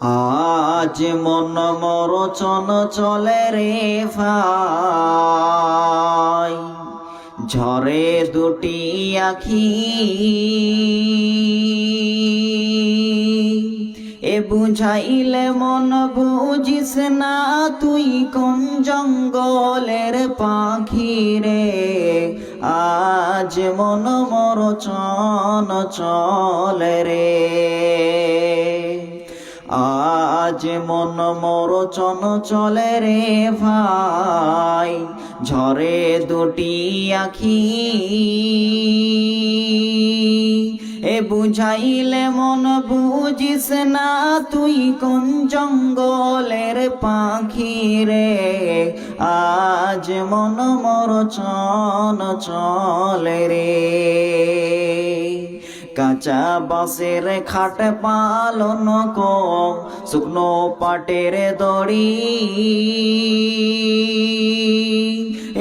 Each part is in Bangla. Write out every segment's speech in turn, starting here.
আজ মন মরচন চলে রে ভাই, ঝরে দুটি আখি এ বুঝাইলে মন বুঝিস না তুই কোন জঙ্গলের পাখি রে। আজ মন মরচন চলে রে, আজ মন মরচন চলে রে ভাই, ঝরে দুটি আখি এ বুঝাইলে মন বুঝিস না তুই কোন জঙ্গলের পাখি রে। আজ মন মরচন চলে রে, কাঁচা বাঁশের খাট পালন কর, শুকনো পাটের দড়ি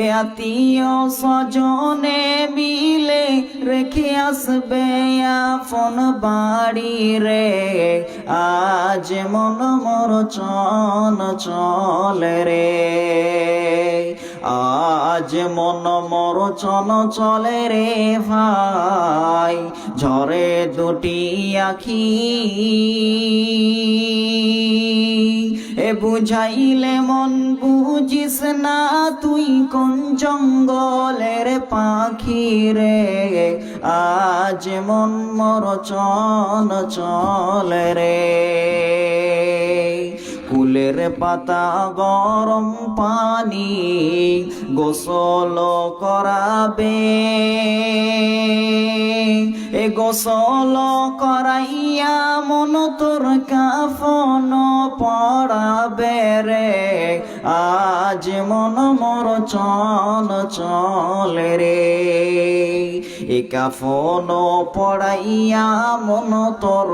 এ আত্মীয় স্বজনে মিলে রেখে আসবে আপন বাড়ি রে। আজ মন মরচন চলে রে, আজ মন মরচন চলে রে ভাই, ঝরে দুটি আখি এ বুঝাইলে মন বুঝিস না তুই কোন জঙ্গলের পাখি রে। আজ মন মরচন চলে রে, ফুলের পাতা গরম পানি গোসল করাবে, এ গোসল করাইয়া মন তোর কাফন পড়াবে রে। আজ মন মরচন চলে রে, এ কাফন পড়াইয়া মন তোর,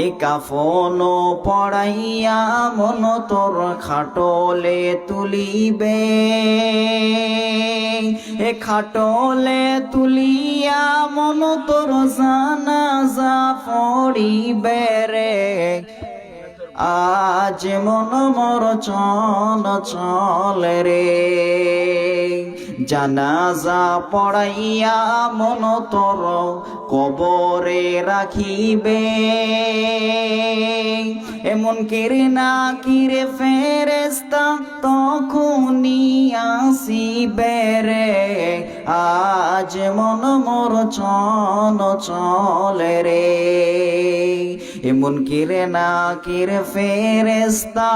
এ কাফন পড়াইয়া মন তোর খাটলে তুলিবে, এ খাটলে তুলিয়া মন তোর জানাজা পড়িবে রে। আজ মন মরচন চলে রে, জানাজা পড়াইয়া মন তোর কবরে রাখিবে, এমন কিরে না কিরে ফেরেশতা তখনই আসিবে রে। আজ মন মরচন চলে রে, এমন কিরে না কিরে ফেরেশতা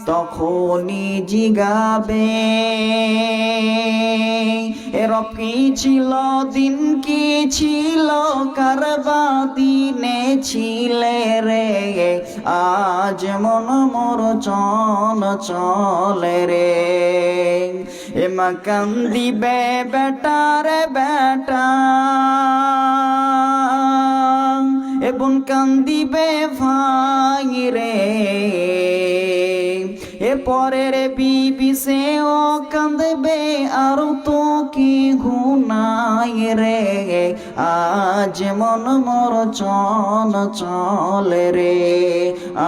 তখনই জিগাবে, রব কি ছিল দিন কি ছিল কারবা দিনে ছিলে রে। আজ মন মরচন চলে রে, এমা কান্দিবে বেটা রে বেটা, এবং কান্দিবে ভাই রে, এ পরের বিবি সে ও কাঁদবে আর তো কি গুনাহ রে। আজ মন মরচন চলে রে,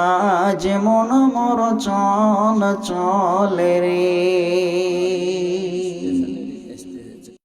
আজ মন মরচন চলে রে।